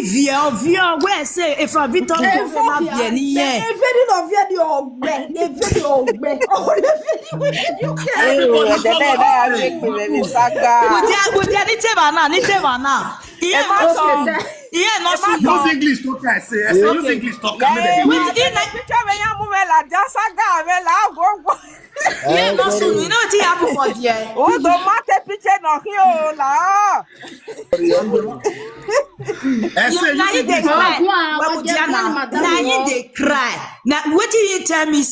vieux, ouais, c'est, et from Victor, vraiment bien, yeah. Everybody of you, everybody of Use English to say. Use English to come. Yeah, no, so you know what happened for there. Oh, don't matter picture no here la. Now they cry. Now what did you tell me?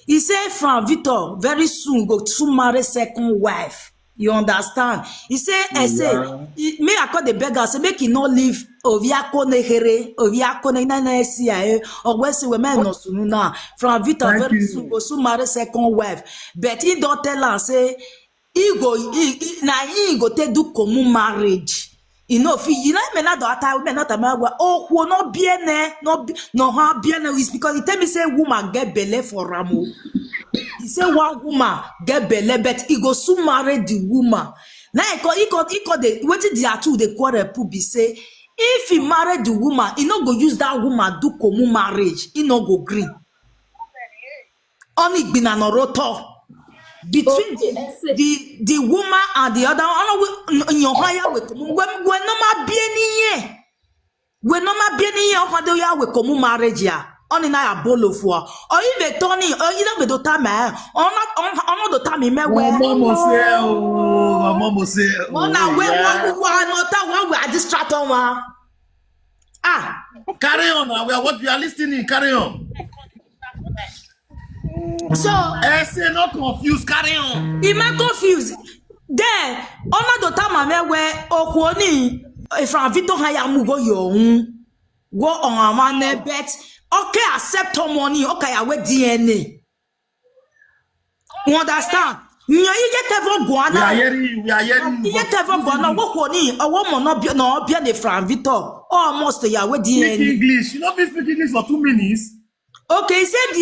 He say from Victor very soon go to marry second wife. You understand? He say me I call the beggar say make he not leave Oviakone here, Oviakone na CIA or West women no soon now. From Victor very soon go to marry second wife. But he don't tell her say he go take do common marriage. You know, if you know me not daughter, me not a man. Oh, who no bien no ha bien is because he tell me say woman get belle for Ramo. He say one woman get belle, but he go soon marry the woman. Now he got the what did the two the quarrel put be say if he marry the woman, he no go use that woman do common marriage. He no go green. Only been an oroto. Between the woman and the other one, your higher with when no ma bien we no ma bien here do ya we common marriage ya on na bolo for or even Tony or either with the time on the time me mama say one we are distracted one carry on now. What we are listening, carry on. So say not confused, carry on. He might confused. Then on the time where Okwoni from Victor Hayamu go on a man bet okay accept money okay I wear DNA. You understand? You get ever go on. We are hearing. You get ever go on. What Kwoni a woman not be the from Victor almost ya wear DNA. Speak English. You know me speak English for 2 minutes. Okay, he said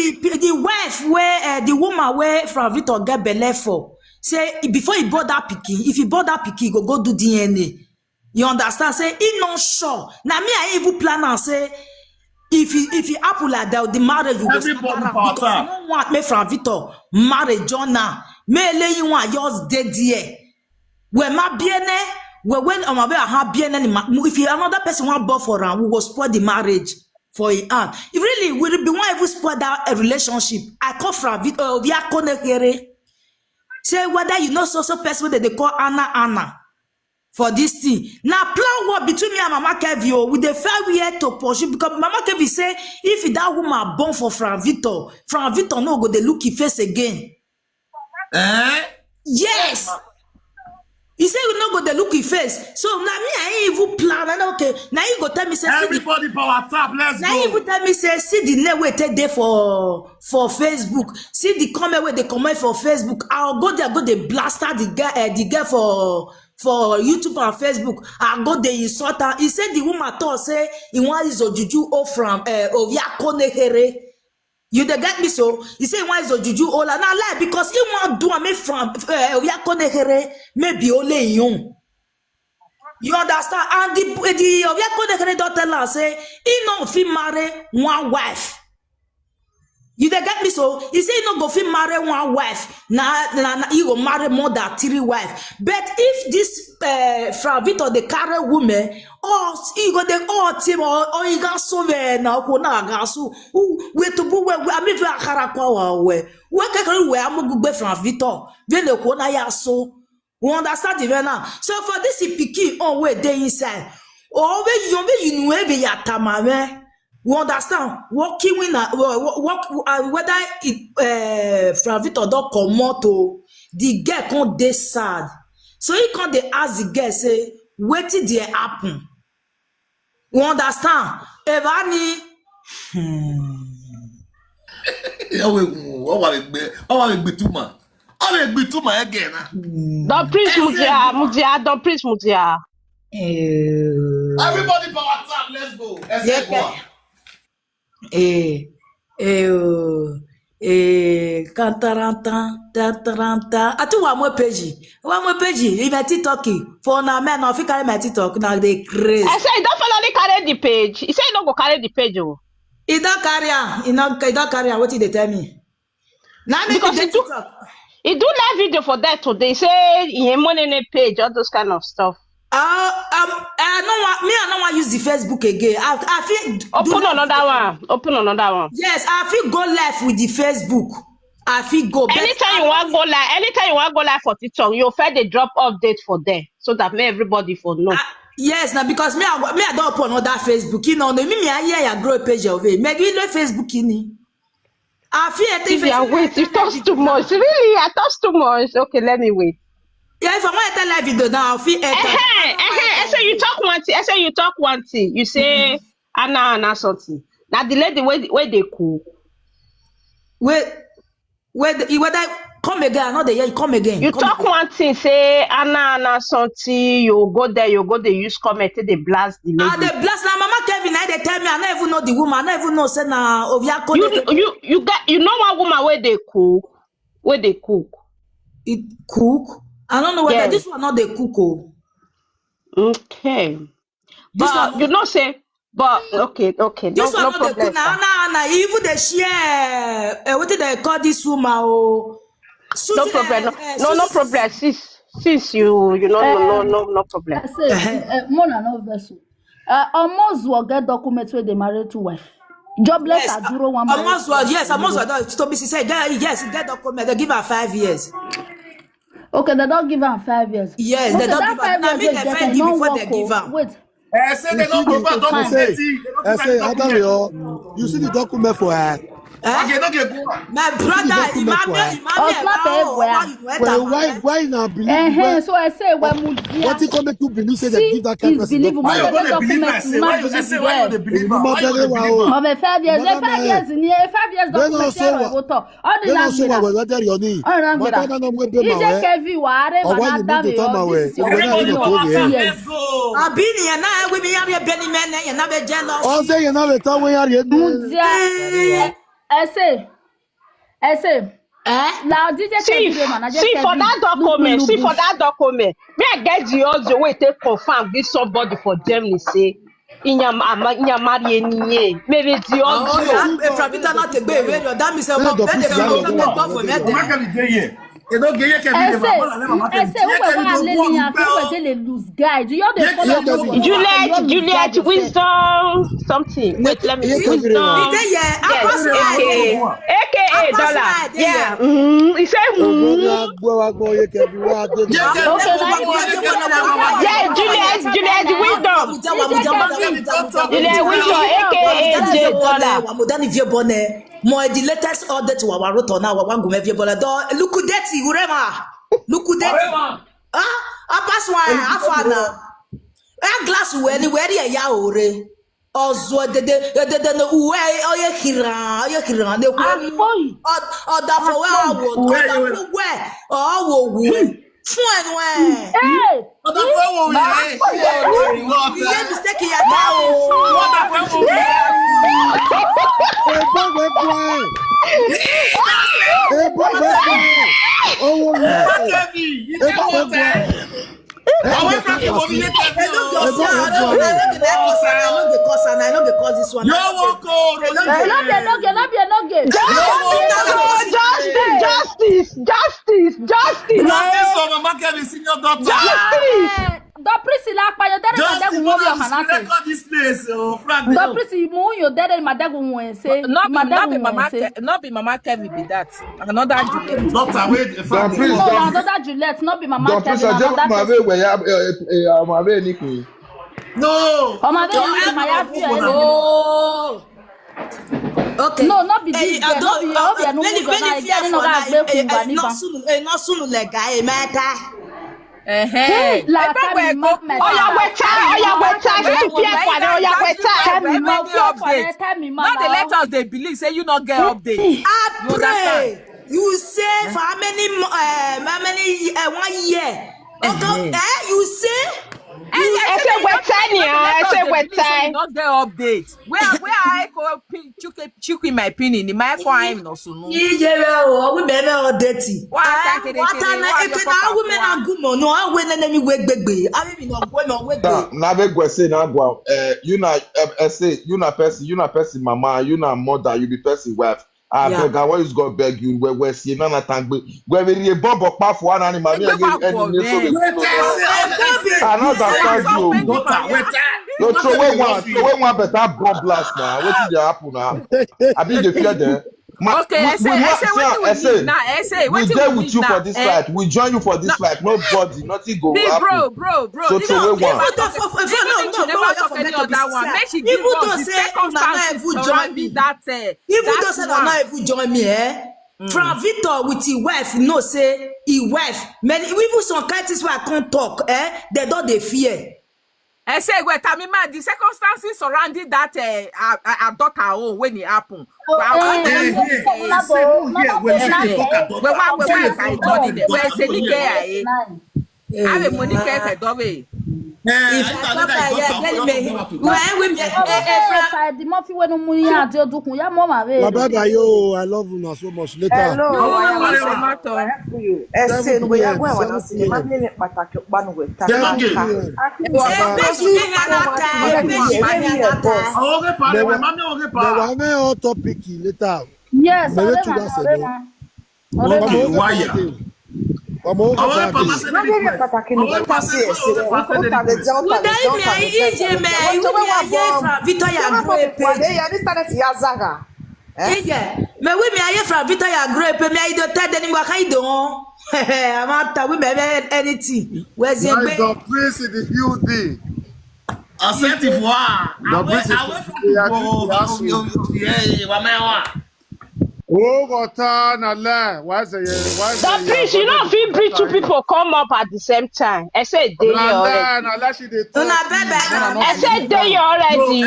the wife where the woman where from Victor get belle for. Say before he bought that picky, if he bought that picky, go do DNA. You understand? Say he not sure. Now me I even plan and say if he apple like that, the marriage will go because you don't want me from Victor marry John now. Me lay you want yours dead there. When my bien when on my way I have bien if another person want born for him, we will spoil the marriage. For a aunt. If really will be one ever spoil that a relationship. I come from it say whether you know so person that they call Anna for this thing. Now plan what between me and Mama Kevio with the fair we had to pursue because Mama Kevio say if that woman born for Frank Victor no go they look his face again. Yes. He said we no go the look his face. So now me I ain't even plan and okay. Now you go tell me say everybody power tap, let's now go. Now you go tell me say see the name we take there for Facebook. See the comment where they comment for Facebook. I'll go there go they blaster the girl for YouTube and Facebook. I'll go they insult her. He said the woman thought say he want is Ojuju O from Ovia Konehere. You dey get me so? He say why is Ojuju Ola now lie because he want do me from Oyakonehere maybe only you. You understand? And the Oyakonehere daughter la say he no fit marry one wife. You dey get me so? He say he no go fit marry one wife. Now he go marry more than 3 wives. But if this from Victor the carry woman, he go the team or he got so now ko na ga so we to bu we ami fi akara kwa we kekere we amugbe from Victor we le ko na ya so. We understand the now. So for this pikin on we dey inside. Or we you know be ya tamame. We understand working with whether it from Victor don't come out the girl can't dey sad. So he can't dey ask the girl say what did there happen? We understand? Evani what be too much? I will be too much again. Don't preach Mutia, don't preach Mutia. Everybody power tap, let's go. Cantaranta. I do one more page. Il m'a TikTok. For now, man, if you carry my TikTok, now they crazy. I say, don't follow only carry the page. He say he no go carry the page. Oh. He don't carry am. He don't carry am. What did they tell me? Now me Because be he do live video for that today. Say he money page, all those kind of stuff. I don't want use the Facebook again. I feel Open another one. Open another one. Yes, I feel go live with the Facebook. I feel go. Anytime you want go live for TikTok, you fair they drop update for there so that may everybody for know. Yes, now because me I don't open another Facebook. You know, me I hear grow a page of it. Maybe you know Facebook ini. I feel wait, you touch too much. Really, I touch too much. Okay, let me wait. Yeah, if I want to tell live video now, I feel I say you talk one thing. I say you talk one thing. You say Anna something. Now the lady where they cool. Whether come again, not the year come again. You talk one thing, say Anna something. You go there, they use comment, they blast the lady. They blast now. Mama Kevin, they tell me I don't even know the woman. I don't even know say na Ovia. You know one woman where they cook. It cook. I don't know whether this one not the cook. Oh. Okay. But you know say. But okay. This no one not the problem. cook. Now even they share. What did they call this woman? Oh. Susie, no problem. No problem. Since you know no problem. I say Mona no vessel. Almost will get documents where they married to wife. Jobless yes, Aduro one. Almost to be said yes, get document. They give her 5 years. Okay, they don't give her 5 years. Yes, okay, they don't give her. Now me they find you before they give her. Wait. Say they don't provide document. You see the document for her. Okay, don't get go. My brother, Why not believe? So I say when what you come to believe say they give that kind of person? Why you gonna believe I say? Why you believe? Why you believe? 5 years. 5 years in here. 5 years document. All the land. So what was that your name? Ije Kevin ware manadabe. Yes. Abini ya na we me ya beni men ya na be jealous. Oh say you na be tell when you are. I say. Now DJ see for that document. Me I get the audio wey take confirm this somebody for Germany say marry any maybe the audio. If Rabita not take be radio, that means what they go for me. You don't get Juliet, wisdom, something. Wait, let me see. Wisdom. AKA dollar. Yeah. He said, yeah, Juliet, wisdom. Juliet, wisdom, AKA dollar. More the latest order to our rotor now. One go make your dollar. Look at that, Urema. Look at that. I pass one. I found a glass where the ya ore. Also, the way oh hira. The way or that for where oh fine way. Hey. This place, Frank. Not be Mama Kevin be that. Another Juliet. Doctor, wait. No, another Juliet, not be Mama Kevin. No. Okay. No, not be this. Not soon like guy matter. Hey, la time Not they let us they believe say you not get update. I pray you say for how many 1 year. Okay, you say. I say what time. Not get updates. Where I go chuck in my opinion in my crime no so no. Ijero we be me dirty. What Women are good no I when enemy we gbegbe. I mean no go no we gbegbe. Na be go say na go you na say you na person mama, you na mother, you be person wife. I beg I always go beg you we see na tangbe. We be the bomb of pass one animal me again enemy so we. I know that you no throw one better bomb blast now. Wetin dey happen now? I be dey fear there. Okay, I say we there with you for this fight. We join you for this fight. Nobody, nothing go happen. Bro. So Even though say not even join me that even though say not even join me From Victor with his wife no say his wife many even some cases where I can't talk they don't they fear. I say, well, Tamima, the circumstances surrounding that daughter when it happened. I love you so much. Later. Yes, mais oui, mais ailleurs from Victor ya grape, mais il doit t'aider ni moi quand don. Amata oui mais anything. Where's your baby? The prince in the building. Assertive wa. Oh, Gota Nala. Why say? The prince, you know, if bring two people come up at the same time. I said they already. I said they already.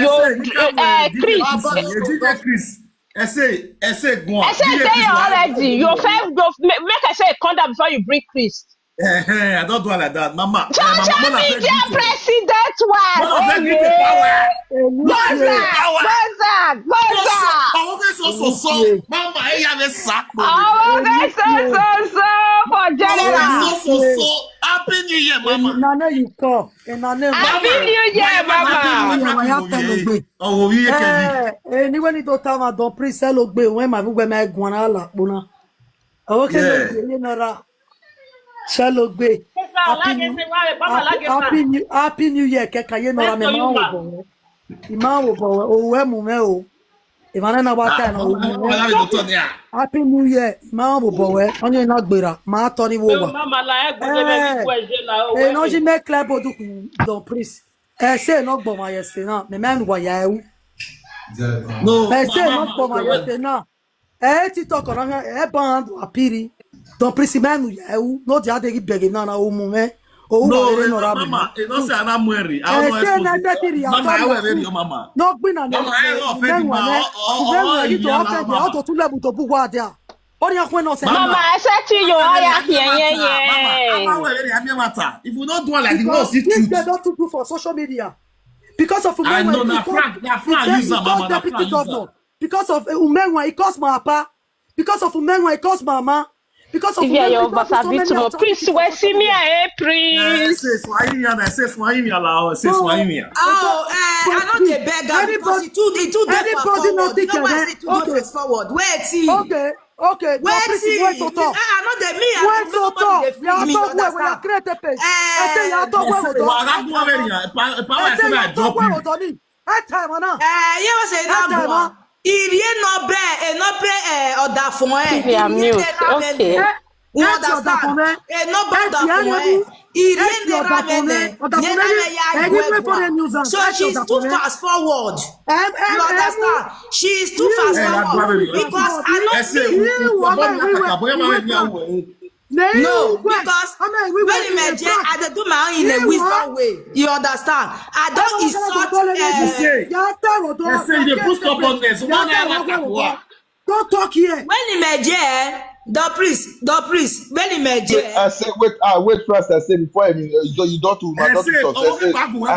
Chris. I say go on. I said they already. Your friend make I say come down before you bring Chris. I don't do like that, Mama. Social media president one. Mama, I have a sack. So for general. So. Happy New Year, Mama. Nana, you call. Happy New Year, Mama. Oh, we can. Anyone who don't don't pre-sell ogbe when my book my guana la bona. Okay, you know. Shallow Bay. Happy New Year, Keka, you know, I'm a man. Imao, oh, Wemumeo. If I don't know what time, Happy New Year, Mambo Boy, on your not better, Ma Tony Woba. And no, she make clap or don't please. I say not for my yesterday, the man was you. No, I say not for my yesterday. I talk on a band or pity. Don't press man no the other begging na umume o no mama e no say ana mueri mama no gbin na mama I said to you if you not do like the world they don't do for social media because of I know na Frank user mama na Frank because of umenwa it cost my papa because of umenwa it cost mama. Because of Prince, where see me a prince. Say Swahili allow. Say Swahili. Oh, I know they beg because it too forward. Where see? Okay. Where see? I know they me. Where so talk? You talk where we create a page. I say you talk where we time ana. You say that. Il y a no be other for okay. You understand? No bad for il so she's too fast forward. You understand? She's too fast forward because I know. No, because when imagine I do my own in a wisdom way. You understand? I don't insult. Don't talk here. When imagine The priest, when he made I say, wait first. I say before you don't do my daughter talk. I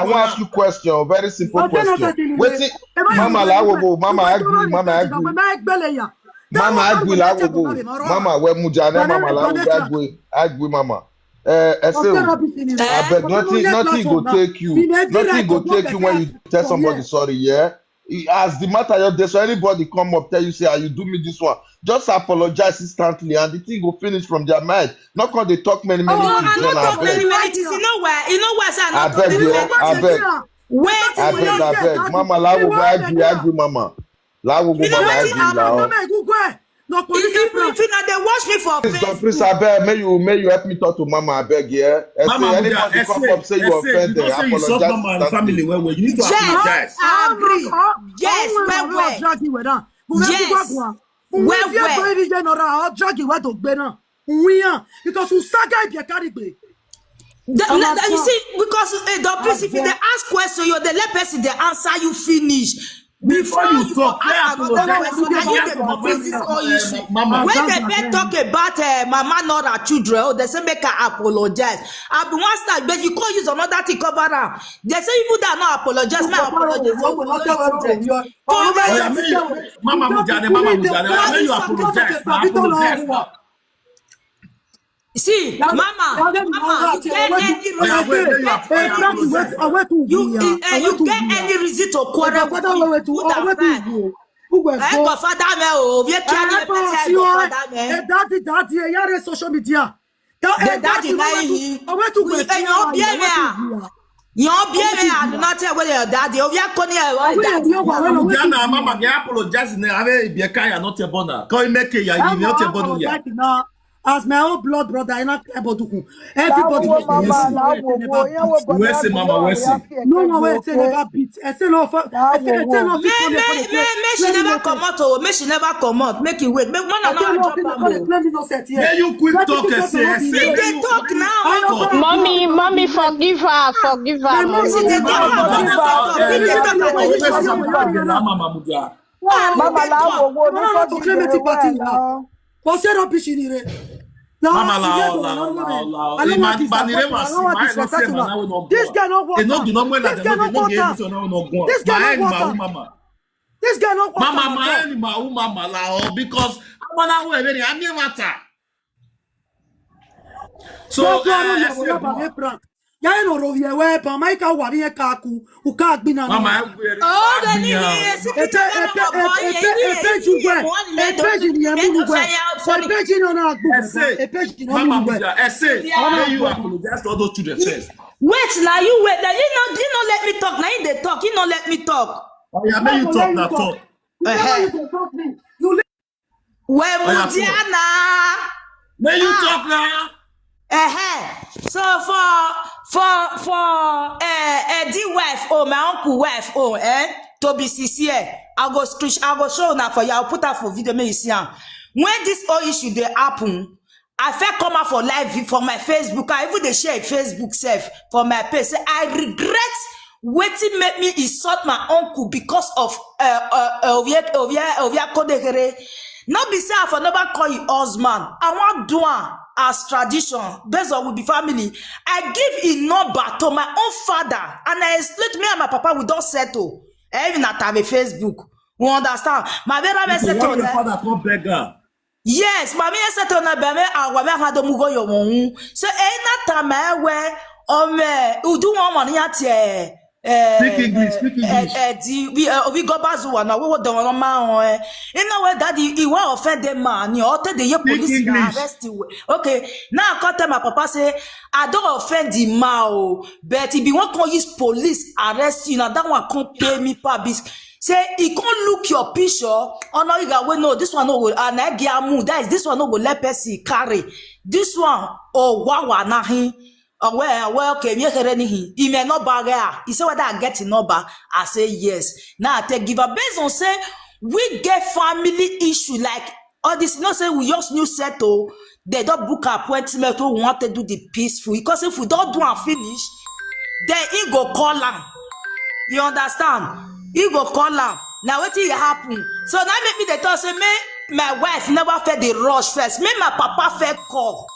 want to ask you a question, very simple question. Wait, Mama Lawobo, Mama agree, Mama we mujane, Mama Lawobo agree, Mama. I say, I beg nothing go take you when you tell somebody sorry, yeah. As the matter your day, so anybody come up tell you say, you do me this one, just apologize instantly, and the thing go finish from their mind. Not cause they talk many I not talk many things. You know why? Say I not talk many things. I beg. Mama, Lawobo agree, Mama. Lawobo, Mama agree, if you they watch me for Facebook. Please, I beg, may you help me talk to Mama, I beg, yeah. Mama, anybody come up say you offended, apologize. Mama and family well. You need to apologize. I agree. Yes, well. Because you see, because the priest, if they ask question, you the let person they answer you finish. Before you talk, ask another question, and you the priest is all issue. When they first talk about mama not her children, they say make her apologize. I be one start, but you can't use another thing cover am. They say even that not apologize, may apologize. Mama Mujane, may you apologize. Apologize. See, Mama, you get any reason to quarrel with me? Social media. You're being not tell whether your daddy or your Mama, you apologize. I be a kaya not a bona. Call me make ya not a bona. As my own blood brother, I not able to. Everybody where's Mama? Where's no way, say never beat. I say no. She never come out. She never come out. Make it wait. Make one May you quick talk and say. They talk now. Mommy, forgive her. Mama this guy no want. This guy no want. Mama, because I'm not matter. So, no rovie wepa maika wabie kaku ukagbina Mama you apologize to all those children first. Wait now, you wait. Now you not let me talk. Now you they talk. You not let me talk. Oh yeah, may you talk now talk. Well, Mudiana. May you talk now. So for the wife my uncle wife to be sincere, I go show now for you. I'll put out for video me you see. When this whole issue they happen, I felt come out for live for my Facebook. I even they share Facebook self for my page. Say I regret waiting make me insult my uncle because of not be say I for never call you husband. I want doing as tradition based on with the family. I give a number to my own father and I explain to me and my papa we don't settle. Even at have a Facebook. We understand. My very settle. Your father come beggar. Yes, my me settle na be me awame ha do mugo yo won. So na time where udu won money at Speak English. We go bazuwa na we do won ma you know where daddy he wa offend them man you tell the police arrest you. Okay, now I tell my papa say I don't offend the man but if you want to use police arrest you now that one can't pay me pa bis. Say he can't look your picture. Oh no, you got no. This one no go. That is this one no go let person carry. This one wawa nahi. Well, okay, me he. He may not bag. He said whether I get in number. I say yes. Now I take give a based on say we get family issue like all this. Not say we just new settle. They don't book appointment. We want to do the peaceful because if we don't do and finish, then he go call him. You understand? He go call am. Now what will happen? So now make me the talk say me my wife never felt the rush first. Me, my papa felt call.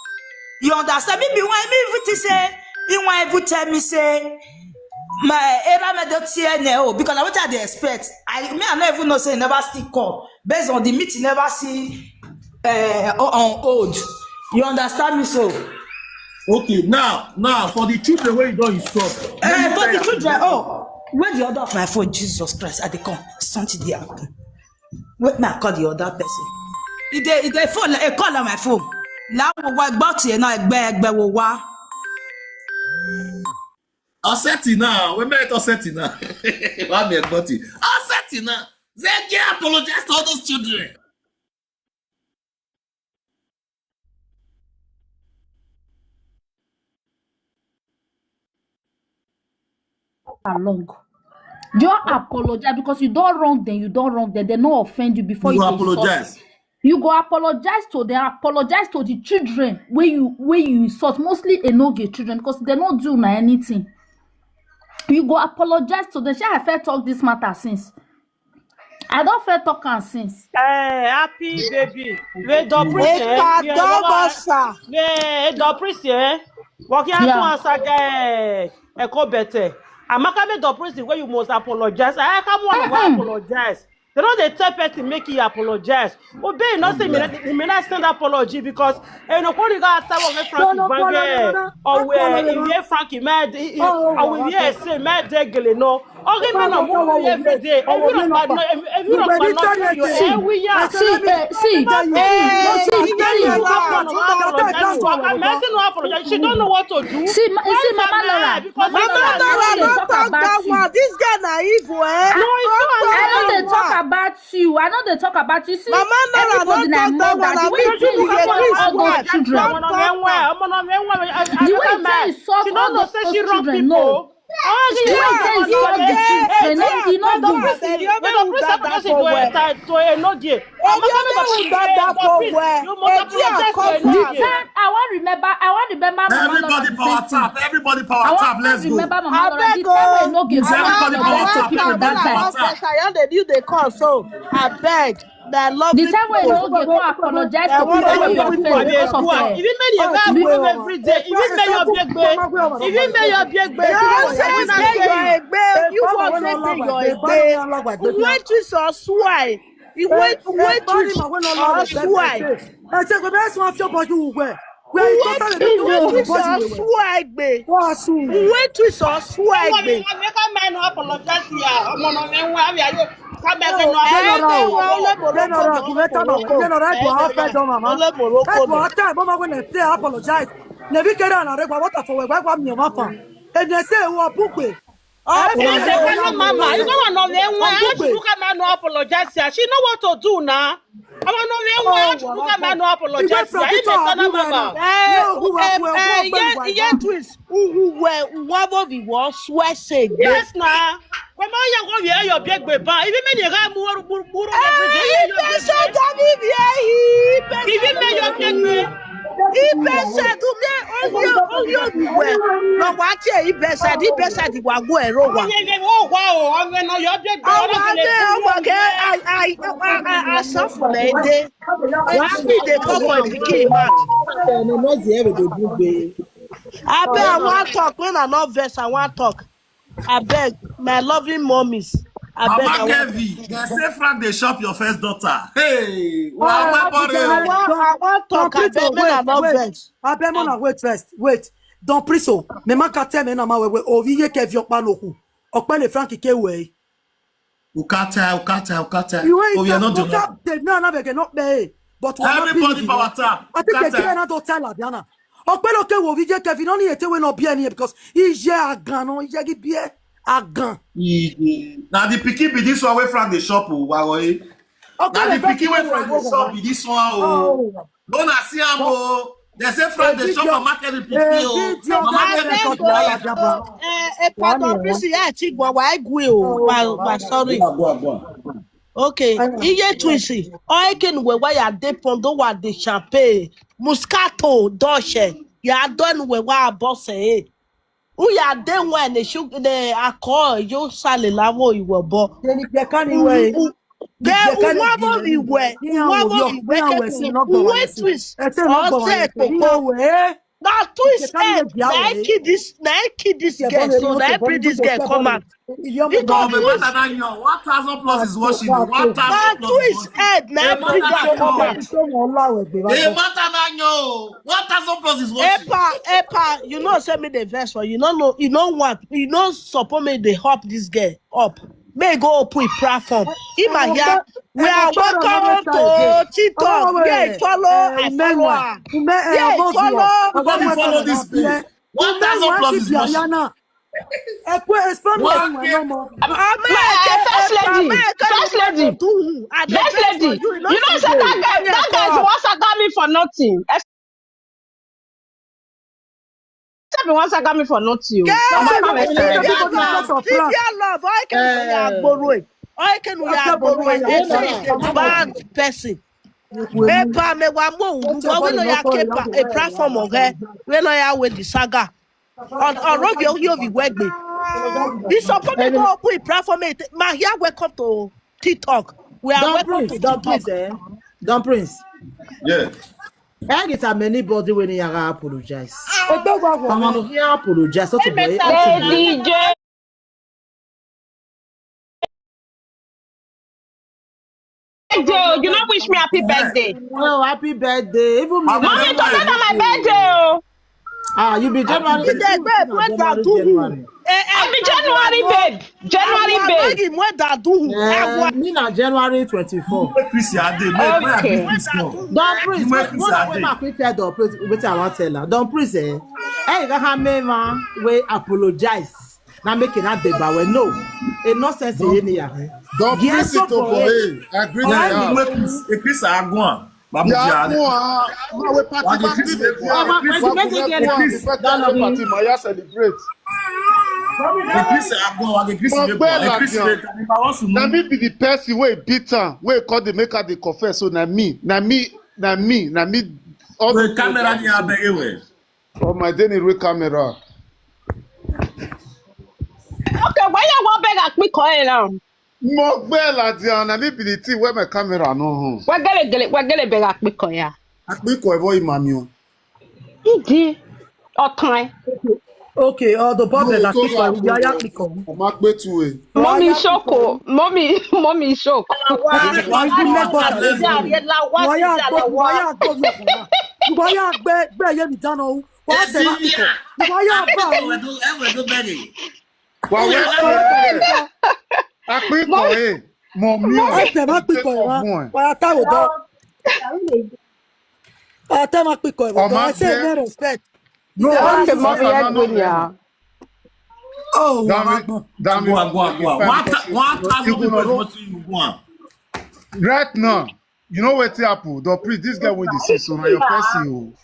You understand? Me, everything say, me want every tell me say, my era me don't see no because I what I dey expect. I not even know say never still call based on the meeting never see on hold. You understand me so? Okay, now for the children where you don't instruct. For the children, where the order of my phone? Jesus Christ, I dey come. Something dey happen. Wait, me I call the other person. They phone, a call on my phone. Now what about you? Now egbe wo wa. Aseti now. We met Aseti now. What me about it? Aseti now. They can apologize to all those children. Along. You apologize because you don't wrong them. You don't wrong them. They not offend you before You you apologize. You go apologize to them. Apologize to the children where you insult. Mostly enoge children because they don't do na anything. You go apologize to them. Shall I fair talk this matter since? I don't fair talk and since. Happy baby. We do appreciate. We do appreciate. Walking out to answer echo better. I'm not coming to appreciate where you must apologize. I come on apologize. They don't they tell person make you apologize. Obey not say me not send apology because no one got after Frankie Bange or where if you Frankie mad I will hear say mad degele no. Okay, man, I'm every day. If you don't know your we are See, she don't know what to do. See, Mama Laura. Because Mama Laura, talk about you. this guy naive, eh? No, I know they talk about you. I know they talk about you. See, Mama everybody na mother. The way you say you all those children. The way you say you saw all those children, no. The way you say you saw the children, you know I want remember. Everybody power tap. Let's go. Remember Mama Laura. The time no give Everybody power tap. They call so I beg. That love the time when no get go apologize to people when you offend because of if you make your guy every day, if you make your big bag, if you make your big bag, you want to say your bag. Wait to so swear. You wait to swear. I say go best one feel body we. Wait to so swag. Make a man apologize here. Apologize. Never get on a regular water for where me mama. And they say who are bookwe. Mama, you don't know why she look at man no apologize here. She know what to do now. I don't know why she look at man no apologize here. Yeah, twins. Who were we was swear say. Yes, now. Come on, you go here, your big baby. Even when you got more, even when your Ibesa to me only no watch Ibesa the wago ero wa. Oh wow, I'm no your big I suffer dey. They come for pikin man. No dey ever dey do be. I want talk when I not verse I want talk. I beg my loving mommies. Mama Kevi, they say Frank they shop your first daughter. Hey, I want talk. Wait first. Wait. Don't priso. Me man ka tell me na ma we oviye Kevi okpa no ku. Okpa le Frank ke we. Ukata. Oh, we are not doing that. No, we cannot be. But everybody power tap. I think they cannot tell Diana. Okpa lo ke wo oviye Kevi no ni ete we no bien because he je agan no, he je bien. Agan. Now the pikin be this one way from the shop. Now the pikin way from the shop be this one. Oh, don't see him. Oh, they say from the shop and market the pikin. Sorry. Okay, iye twisi. I can we why are they pondo wa de champagne, Moscato, Dolce. Ya done we wa boss eh. Who ya then when the alcohol you sally lavo you were born. Get Umwabo iwe twist. Now twist head. Now kid this girl. So now bring this girl come out. You No, don't but twist. better than you. 1,000 plus is what she do. 1,000 Now plus is twist what head. Now bring her come out. Hey, matter than you. 1,000 plus is what she do. Epa, you know, send me the verse for you. Know, you know what? You know, support me. They hop this girl up. May go up with platform. Ima here, we are welcome to TikTok. Yeah, follow. I follow her. Yeah, follow. Nobody follow this page. 1,000 plus is what she do. First lady. You know, say that guy once I got me for nothing. Once I got me for nothing. Love. I can borrow it. I can borrow it. Bad person. Epa me wa mo we no ya kepa a platform of her. We no ya with the saga. On road you be wegbe. This support me go up with platform. Ma here welcome to TikTok. We are welcome to TikTok. Don Prince. Yeah. I get a many body when you apologize. Someone here apologize. So to boy. DJ. You not wish me happy birthday. Oh, happy birthday. Even me. Mommy, don't let on my birthday. Ah, you be January. I be January, babe. January, babe. Me na January 24. Okay. Don Prince, when I quit tell Don Prince, what I want tell her. Don Prince, hey, you got me man, we apologize. Now making that debate, we no, it no sense in here. Don't press it up for him. Agree with you. Chris Agua. Party celebrate. Na me be the person wey beat am, wey call the maker the confess. So na me. All the camera ni abege we. Oh my day ni camera. Okay, why you want beg at me call now? Mo gbe la di na me be the thing where my camera no. Wa gele beg at me call ya. Akpiko evo imami o. Idi. Otan. Okay, the problem that people we are applicable. O ma gbe tu e. Mommy shoko. Mommy shoko. Akpiko e. Mommy o. I say no respect. No, okay, mommy, oh, right now, you know what happen? The priest, this guy with the see, so now your person.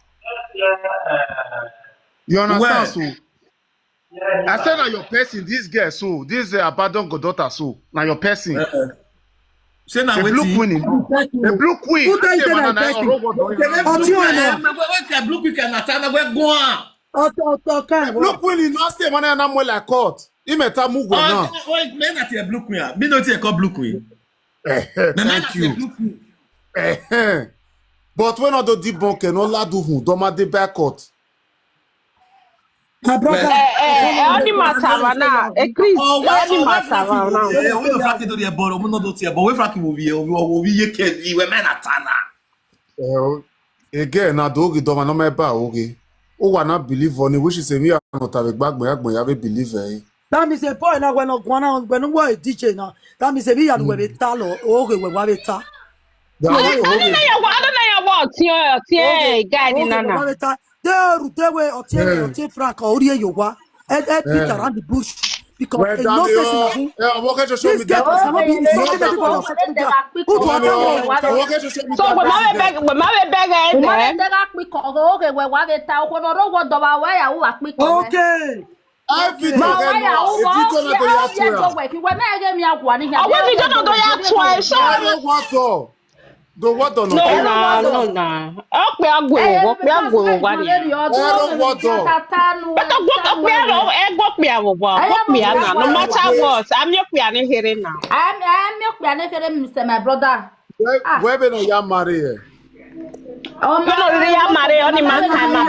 You understand? So I said now your person, this girl, so this abandoned goddaughter, so now your person. Say now the blue queen. The blue queen. Who tell you that blue queen can attend where go on. Blue queen is not stay money and I'm like court. He met a move now. Wait, men at your blue queen. Me not take a blue queen. Thank you. But when other debunk and all that do who don't they back court. My brother, only matter now. Chris, only matter now. We don't frack it to the board. We not do it, but we frack it we ye we men atana. Again, na dogi do no me ba oge. O wa not believe on it, which is a me not have gbagbo ya be believe eh. that means a boy now when we DJ now. That means a we are we talo oge we wa beta. I don't know what tie guide nana. They were or Frank or Yowa and Peter around the bush because no sense. This guy cannot be insulted everybody on social media. So okay. The what on no. Okpe agwo wa ni. No matter what, I'm your piano hearing now. I'm your Mr. My brother. Where be no ya marry? Oh, You know, really, I'm married on the man time, but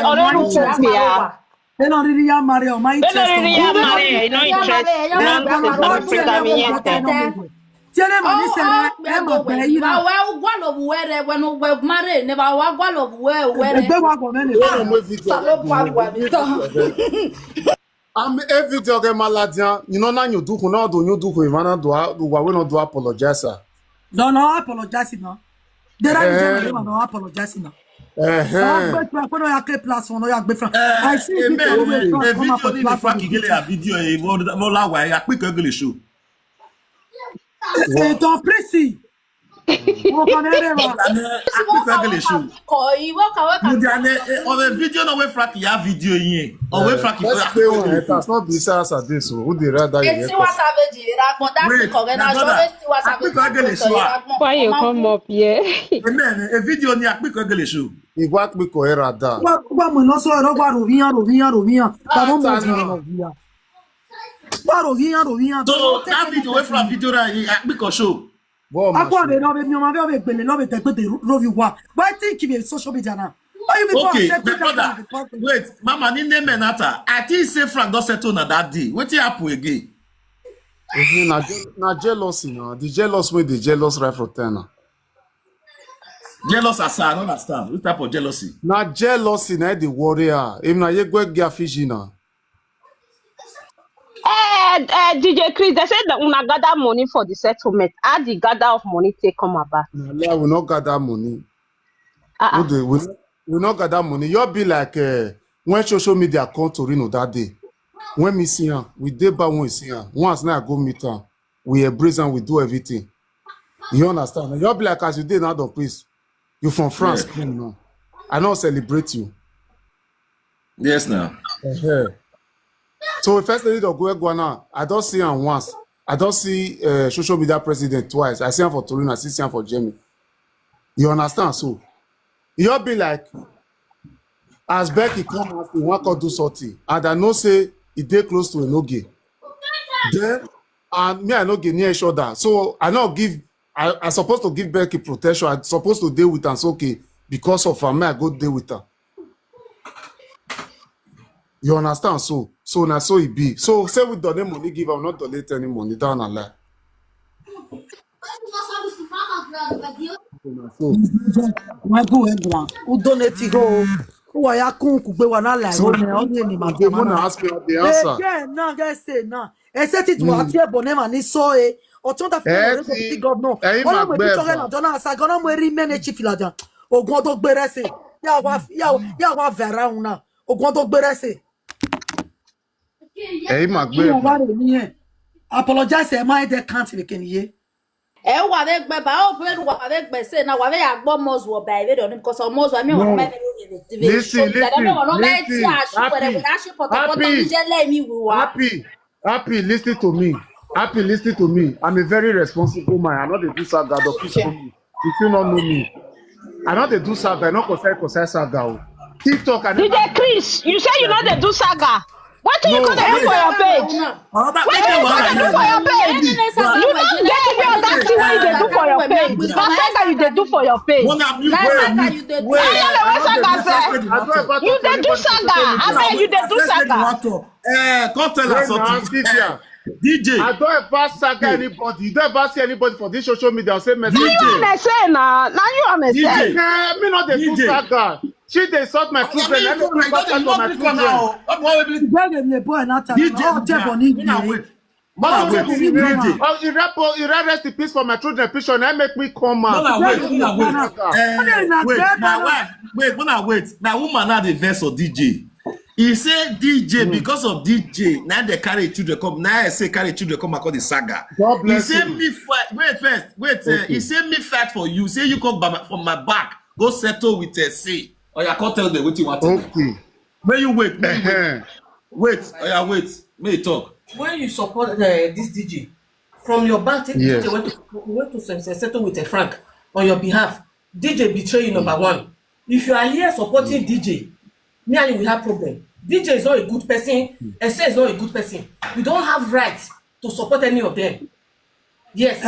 already look here. They don't really are married or my You know, interest on really, I'm married. No interest. Nonsense. I'm a pretty man. Tiene money sere e ma be yi na when we marry never wa gwalo of where e wa go me ni Where mo video? I'm every video get maladian. You know na you do na do you do ko imana do wa we no do apologize. no apologize no. There are people no apologize no. I see people who a video ni the fuck igele a video e mo la wa ya quick ugly show. Et ton précis. On connaît pas. On a video no we frack ya video yin. On we frack it has not be as this so who dey rather you. Why you come up here? A video ni quick ugly show. Igwa pe ko era da. Wa mo no so ro gwa rovian. Ta mo mo rovian. So that video we frack video ra quick show. Akwa be no be mi o ma be gbele no be te pe de rovi wa. Why think you be social media now? Okay, my brother. Wait, mama ni name menata. I think say Frank don settle na that day. Wetin happen again? Na jealousy na. The jealous way the jealous right from ten. Jealous as I don't understand. Which type of jealousy? Na jealousy na the warrior. If na ye go get fiji na. DJ Chris, they said that una gather money for the settlement. How the gather of money take come about? No, we not gather money. We not gather money. You be like when social media come to Reno that day. When me see her, we dey by when we see her. Once now I go meet her, we embrace and we do everything. You understand? You be like as you did now the priest. You from France, yeah. Come now. I not celebrate you. Yes, now. So first lady of Guana, I don't see him once. I don't see social media president twice. I see him for Torino, I see him for Jamie. You understand? So you'll be like, as Becky come ask me, one can do something, and I know say it dey close to Enoge. Then and me I no get near each other. So I not give. I supposed to give Becky protection. I supposed to deal with her. So okay, because of her, me I go deal with her. You understand? So now so it be. So say we donate money, give her not donate any money down a lie. So my go everyone. Who donate go? Who are ya kun kugbe wa na lie? So they wanna ask me the answer. Yeah, no, guys say no. Except it was here bonema ni so e. Ọtún ta fún the governor. Wọ́n mọ̀ pé tọ́gẹ́ náà jọ́nà àṣà gan-an mo rí mẹ́nẹ̀ chief ìlàjà. Ogun tó gbére sí. Yà wá vera òun náà. Ogun tó gbére sí. Apologize ẹ máa dẹ kántì lè kẹ́ni yé. Ẹ wà lẹ gbẹ bá ó fẹ́ wà lẹ gbẹ sẹ náà wà lẹ àgbọ̀ mọ́ọ̀sù ọ̀bẹ àìbẹ̀dẹ̀ ọ̀nì because mọ́ọ̀sù àmì ọ̀nà mẹ́rin ló yẹ lè listen happy listen to me. Happy, listen to me. I'm a very responsible man. I know they do saga. Please know me. If you don't know me, I know they do saga. I know concern saga. TikTok. DJ Chris, you say you know they do saga. What do you gonna do for your page? What do you gonna do for your page? You don't get to be on that thing what you do for your page. Not saga you do for your page. You do saga. I mean you do saga. Come tell us something. DJ, I don't ever saga anybody. You don't ever see anybody for this social media say message. Now you understand now. Now you understand. Me not the do saga. She they sort my children. Let me bring back to my children. You rest in peace for my children. Picture and make me come out. Wait. Now woman now the verse of DJ. He said DJ because of DJ. Now they carry children come. Now I say carry children come across the saga. God bless he said me fight. Wait. Okay. He said me fight for you. Say you come from my back. Go settle with say. Or you can't tell them what you want to do. Okay. When you wait. Wait. May you talk. When you support this DJ from your back, yes. DJ went to settle with a Frank on your behalf. DJ betray you number one. If you are here supporting DJ. Me and you will have problem. DJ is not a good person. SA is not a good person. We don't have rights to support any of them. Yes.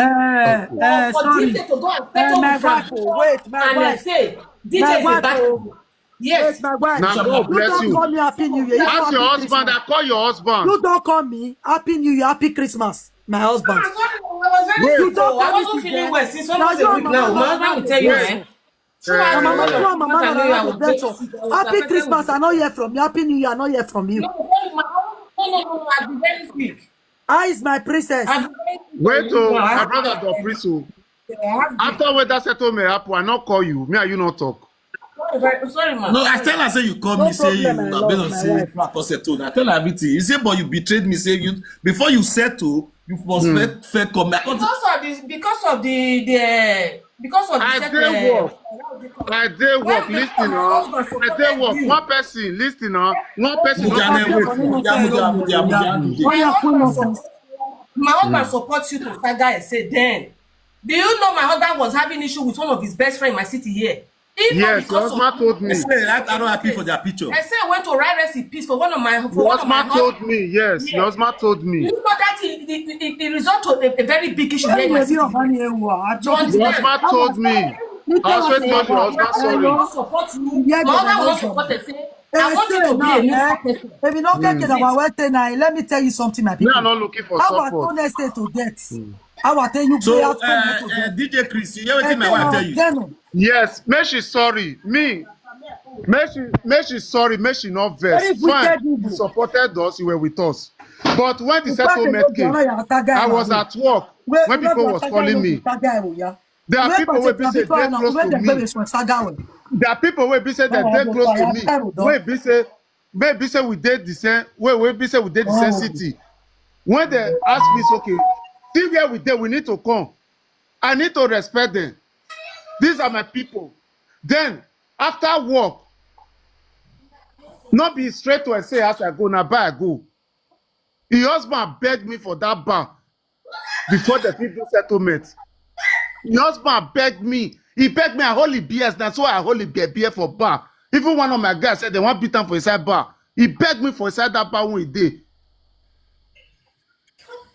For Sorry. DJ to go and settle My with Frank wife, wait, my and wife. say DJ My is a wife, bad person. Yes. Wait, my wife. Now God You bless don't you. call me Happy New Year. Ask your Happy husband. Christmas. I call your husband. You don't call me Happy New Year, Happy Christmas. My husband. I was very You sick. don't I call me wasn't feeling today. well since Now almost you a and week my now. mama My husband will tell you, Wait. eh? My mama, you and my mama I are was not better. Happy Christmas, I not hear from you. Happy New Year, I not hear from you. No, I've been very sick. I is my princess. I've been very sick. Wait, my brother the priest. After when that settlement happen, I not call you. Me and you not talk. Sorry, man. No, I tell her say you call No me say you problem, I na love based on my say wife. Frank settle. I tell her everything. You say but you betrayed me. Say you before you settle, you must fair come. Because of the I dey work. I dey work. Listen, I dey work. One person, listen, one person. My husband supports you to start guy and say, then, do you know my husband was having issue with one of his best friends in my city here? Yes, your husband told me. I don't happy for their picture. I said I went to write recipes for one of my Your husband told me. Yes, your husband told me. You know that it result to a very big issue here in my city. Your husband told me. I was waiting for your husband. Sorry. Support you. My mother will not support it. Say, I want you to be a new If you don't get about what now, let me tell you something, my people. We are not looking for Our support. tone stay to death. Our tell you So to death. DJ Chris, you hear what my wife tell you? Yes, may she sorry. May she sorry. May she not vex. Fine. You supported us. You were with us. But when the settlement came, I was at work when people was calling me. There are people who be say they close to me. There are people who be say that they close to me. Maybe say we did the same. We be say we did the same city. When they ask me, it's okay. See where we did, we need to come. I need to respect them. These are my people. Then after work, not be straight to and say as I go now, buy I go. The husband begged me for that bar before the video settlement. The husband begged me. He begged me I hold the BS. That's why I hold the beer for bar. Even one of my guys said they want beat him for inside bar. He begged me for inside that bar when he did.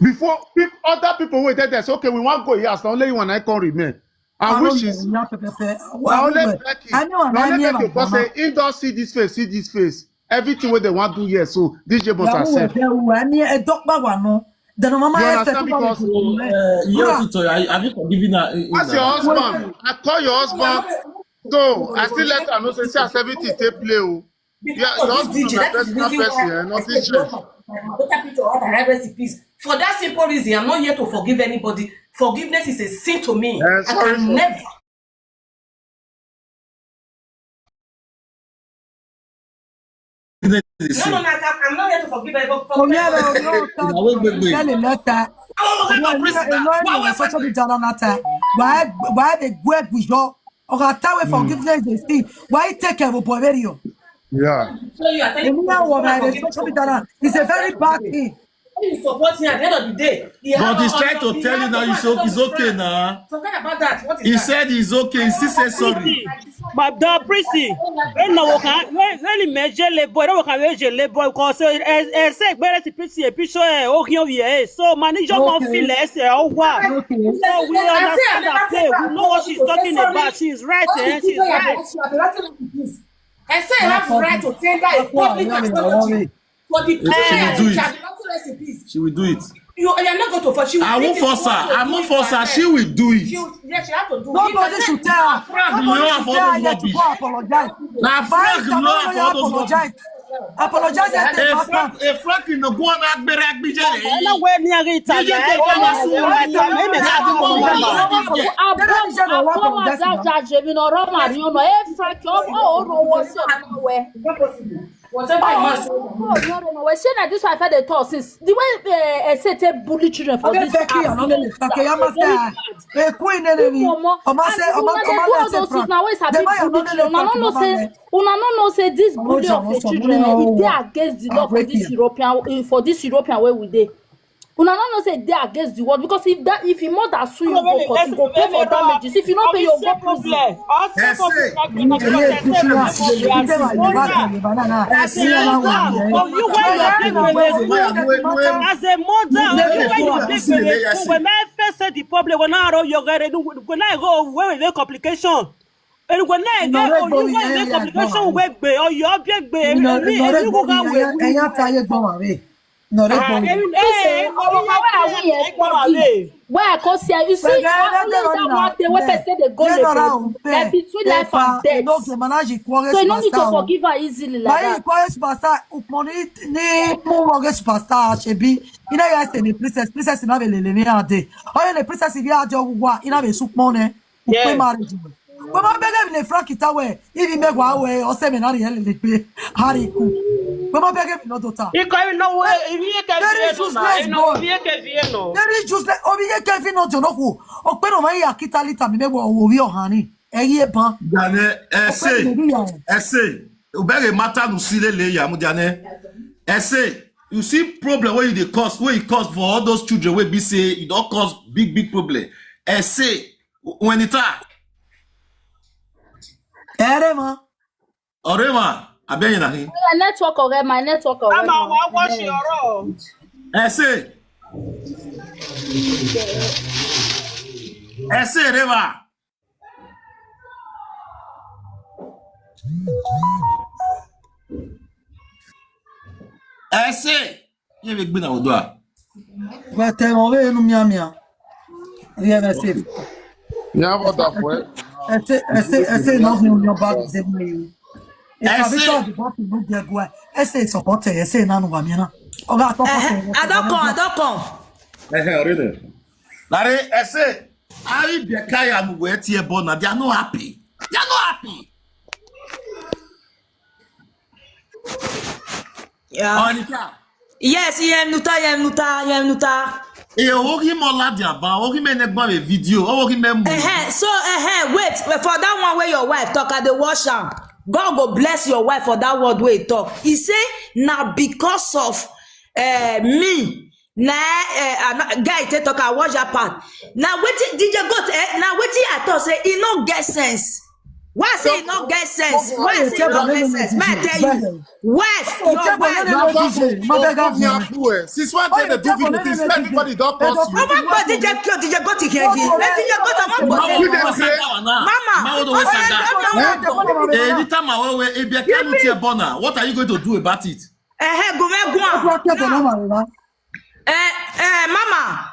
Before other people were there, they say, okay, we want to go here. So only you and I can remain. And which is only Becky because say he don't see this face. Everything what they want to do here. So DJ must accept. You understand because have you forgiven her? what's your husband? I call your husband. So I still let her know say as everything take play. Yeah, your husband is a personal person, not this church. For that simple reason, I'm not here to forgive anybody. Forgiveness is a sin to me. I can never. No, I'm not here to forgive anybody. Why take care of Boverio? Yeah. So you are telling me it's a very bad thing. you support him at the end of the day. But he's trying to tell you now it's okay now. Forget about that. What is He that? said he's okay. He still said sorry. But the priest, when no can when measure le boy, no can measure le boy because say better to priest a picture okay so manager won't feel less oh wow. So we understand that play. We know what she's talking about. She's right, she's right. I say I have the right to tender a public apology for the prayer. She will do it. You are not going to force. I won't force her. I won't force her. She will do it. She have to do it. Nobody should tell her. Frank, Nobody you should know tell her for to go apologize. Now Frank, you know for those Apologize. Apologize and take back now. If Frank in the go on Nowhere near it. Whatever you must. No. We're saying that this wife had a talk since the way say take bully children for this house. Una no know say this bully of the children it dey against the law for this European way we dey. Una no know say they against the world because if your mother sue you go pay for damages. If you not pay, you go prison. As a mother, when I first say get the problem when I roll your guy, when I go where is the complication? And when I get the complication with be or your big baby, and you go down with where I see you see that one day say they go like between life and death. So you don't need to forgive her easily like that. You see problem where you cause for all those children where be say you don't cause big problem. When it Orema, abenye na hin. My network already, my network already. I'm a wash your roll. Rema. Ye be gbina odoa. Wa te mo we nu mia. Rien c'est. Nya voda foi. Esse não viu meu bago dizer meio. Esse bot no dia gua. Esse support esse na no wa mi na. Oga to I don't come. Already. Lare I be kaya mu we tie born na they are not happy. They are not happy. Yeah. Anita. Yes, yem nuta. Ogi mo ladi aba, ogi me negba me video, ogi me mu. So wait, for that one where your wife talk at the wash am. God go bless your wife for that word where he talk. He say now because of me. Guy take talk I watch that part. Now wetin DJ got now wetin I thought say he no get sense. Why say he no get sense? Why say he no get sense? Man, I tell you, wife, your wife. Since one day they do video, this everybody don't cross you. Mama, but DJ got it here. Let DJ got Mama. Anytime I will be a calutia bona, what are you going to do about it? Mama,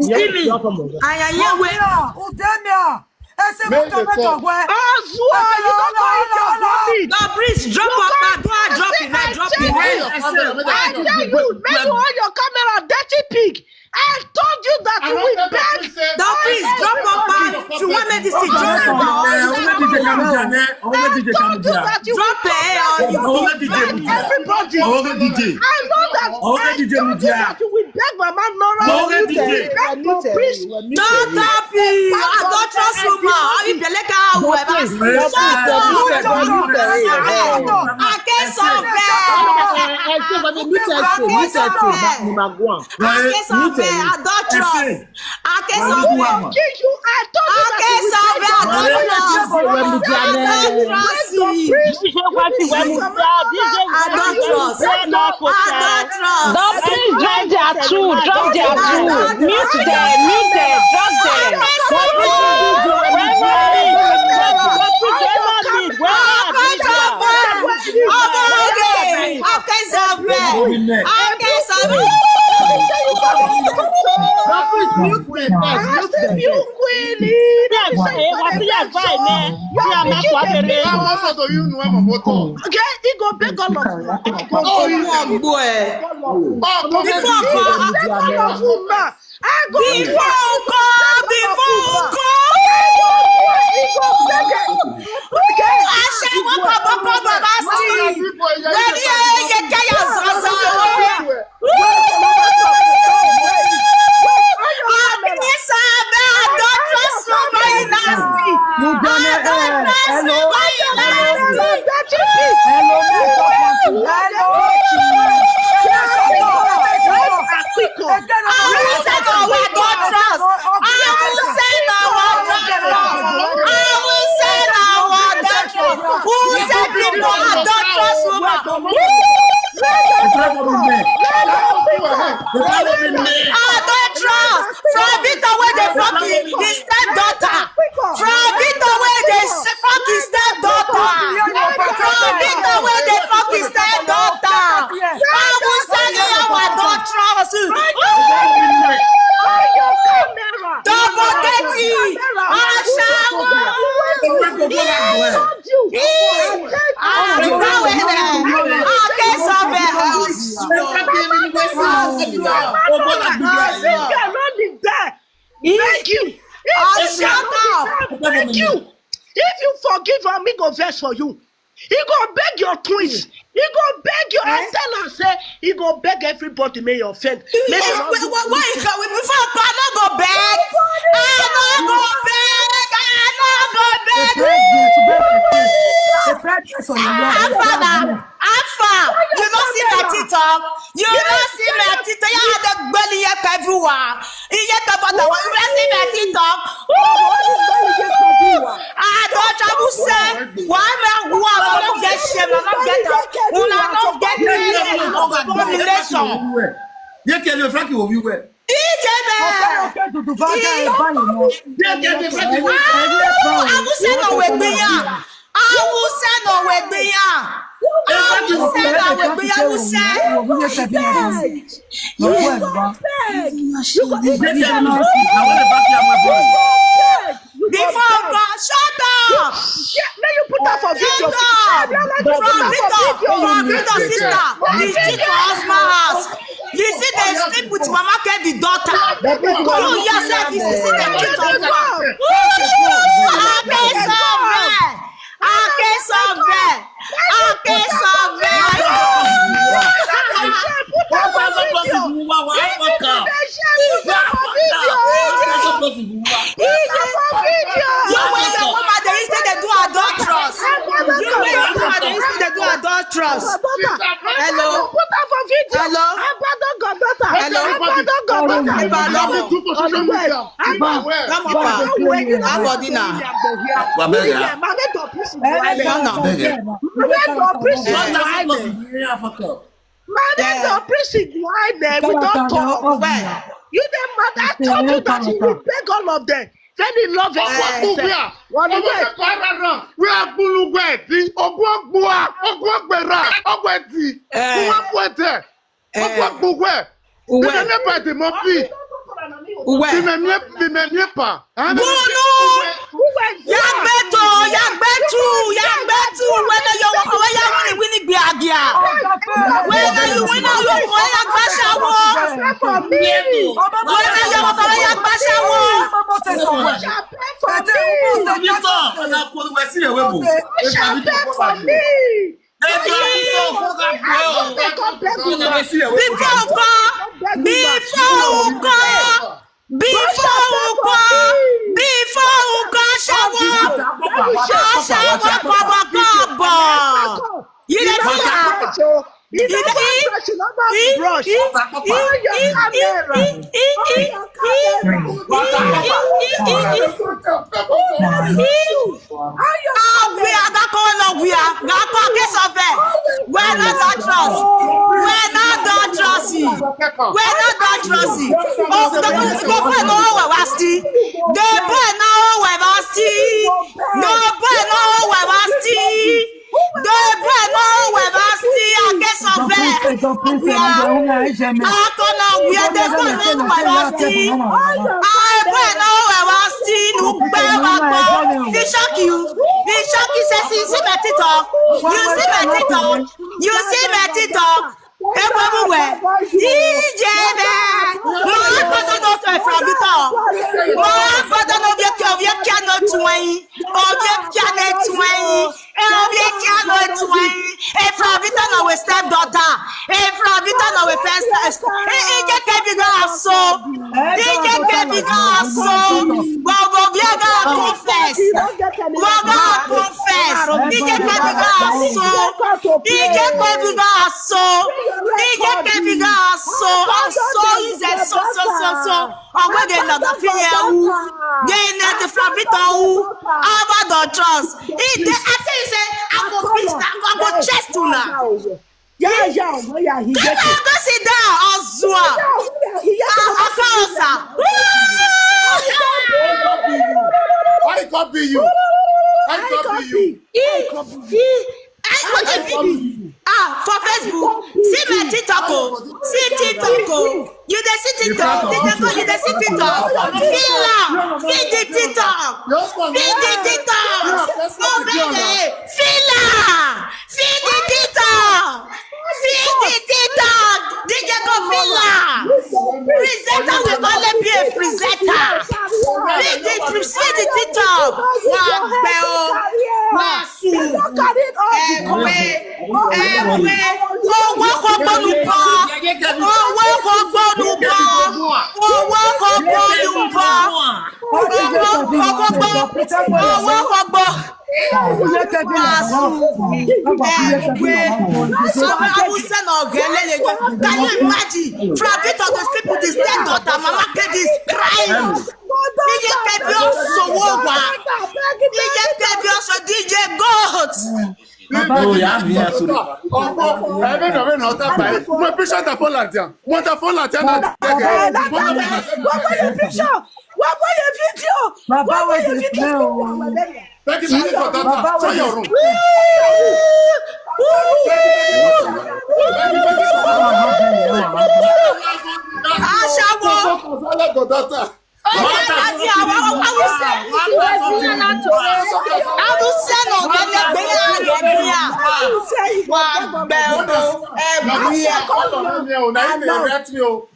Steamy, no, please drop up, drop it. I tell you, make you on your camera, dirty pig. I told you that you will beg. No, please drop up. If you want me to see, drop it. Everybody. I know that you will beg Mama Nora. Don't stop it. I don't trust you, ma. I mean, the letter I can't solve it. I don't trust. I can't solve it. Don't please drop their two. Mute them, drop them. Who said people don't trust women? you. If you forgive her, me go vex for you. He go beg your twins. He go beg your tell and say he go beg everybody may you offend. Why you go before I not go beg? I not go beg. Alpha, you don't see my TikTok. You don't see my TikTok. You have the belly everywhere. You get about the one. You don't see my TikTok. I don't say why me I don't get shame. I don't get that. I don't get population. You can't be Frankie of you where. Before God, shut up! May you put that for video. Victor, sister, you sit for husband house. You see they sleep with Mama get the daughter. Come on, yourself, you see the kids of God. Hello. You the mother told you that you will beg all of them. Then he love it. For Facebook, see my TikTok, see TikTok. You the see TikTok, you the see TikTok. Feed the TikTok, feed the TikTok. Feed the TikTok, feed the TikTok. DJ go Villa. Presenter will only be a presenter. Feed the you see the TikTok. Can you imagine? From bit of the sleep with his stepdaughter, Mama Kedi is crying. DJ Goat. Oh, yeah, yeah, to the.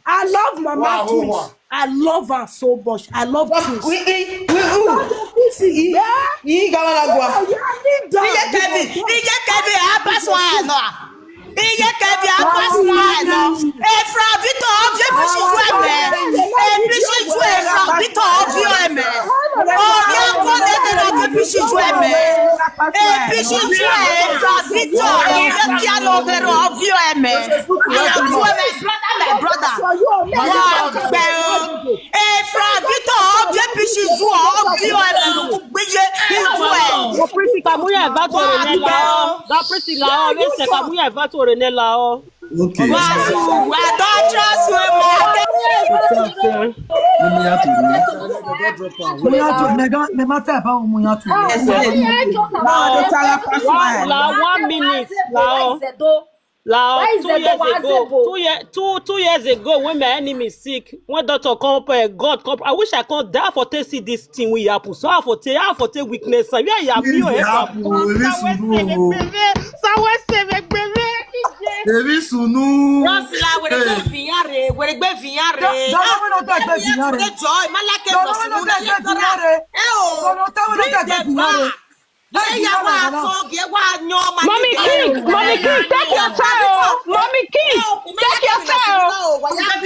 I love Mama Twins. I love her so much. I love Twins. Okay. Two years ago, when my enemy sick, when doctor come up, God come. I wish I could die for to see this thing we happen. So I for take weakness. Yeah, you have you Baby Sunu. Mommy King, take your time. Mommy King, take your time. Mommy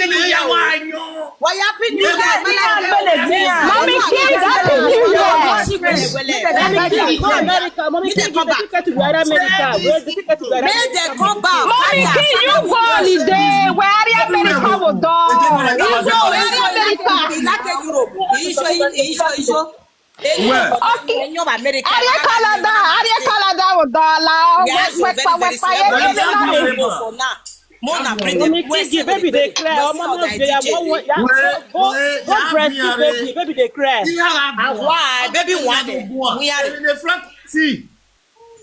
King, you go holiday. Where are America will baby declare. Baby declare. Baby one. We are in the front. See.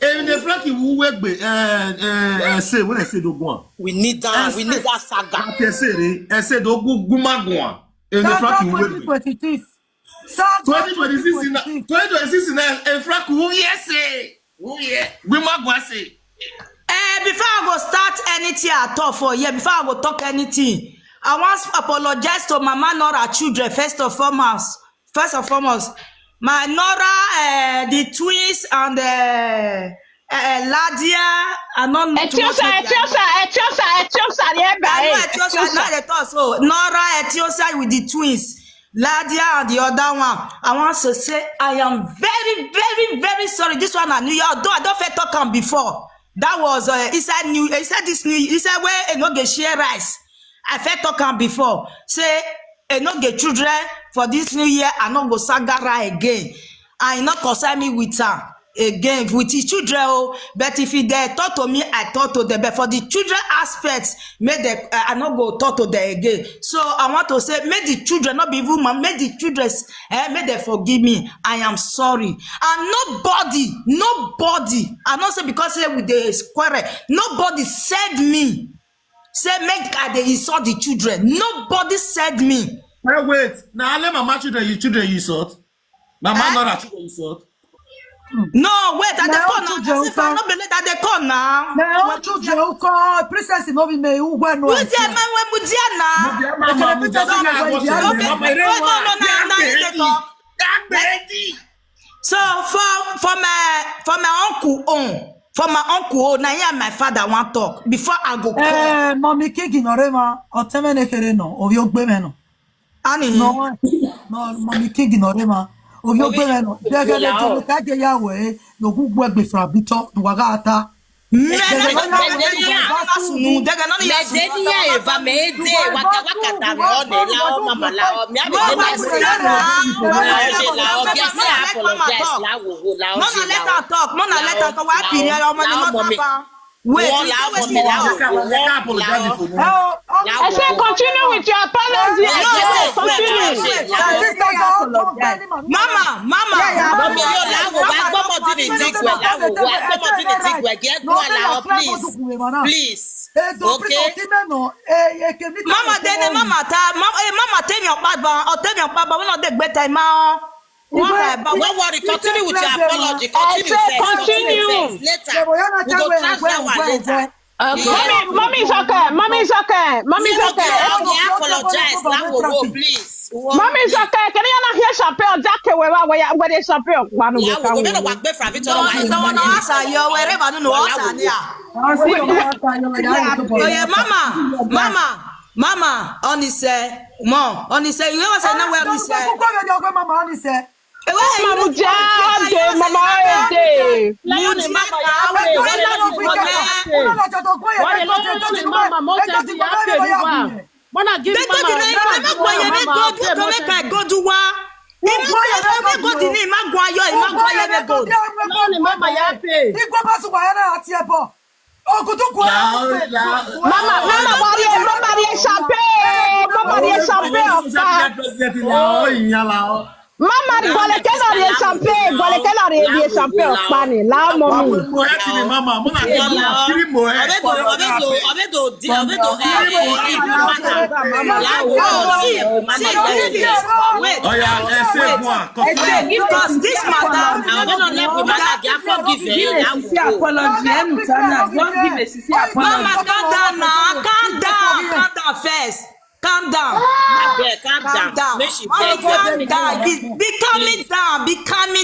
In the front, you work say when I say do go. We need that saga. I said do go gumagwa. In the front, you work 2026 in front, who yes gumagwa say. Before I go start anything at all for here, before I go talk anything, I want to apologize to Mama Nora children first and foremost. My Nora, the twins and Ladia are not Nora Etiosa with the twins. Ladia and the other one. I want to say I am very, very, very sorry. This one I knew, although I don't feel talking before. That was he said where no get share rice. I felt talking before. Say no get children for this new year. I not go sagara again. I not concern me with her again with the children. But if they talk to me, I talk to them. But for the children aspects, I not go talk to them again. So I want to say, make the children not be woman. Make the children, make them forgive me. I am sorry. And nobody. I not say because with the square, nobody said me. Say make they insult the children. Nobody said me. Wait. Now I let Mama children insult. Mama not children insult. No, wait, at the corner. If I not believe that they come now. No, children, princess no be me who when no. So for my uncle now yeah my father want talk before I go call. Mommy King Norema, or Temenekere no, or your Gbemeno. Ani. No, Mommy King Norema, or your Gbemeno. Dega de Jomaka Yahweh, no good work before Bito, Wagata. I said continue with your apology. Mama. Please. Okay. Mama, tell your papa, or tell your papa, we're not the better man. Don't worry, continue with your apology. Continue first. Later, we go transfer one later. Mommy is okay. Apologize. Please. Mommy is okay. Can you not hear champagne? Jack, where the champagne? Mama, only say, Mom, only say, you ever say now where we say? Mama, gole kelari champagne pani la mommy. Mama, mona kiri mo e. Because this madam, Mama, calm down first. Calm down. Calm down. Be calming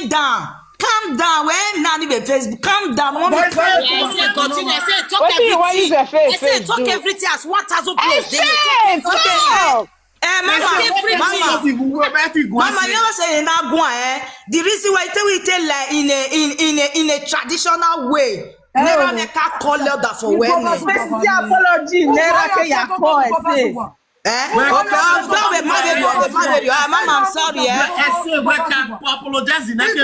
down. Calm down. When nanny be Facebook, calm down. Continue. I say talk everything as what has Mama, you know say na go the reason why we tell like in a traditional way. Never make a call that for when. Apology. Never can you call it. Mama, I'm sorry. I say we can apologize in that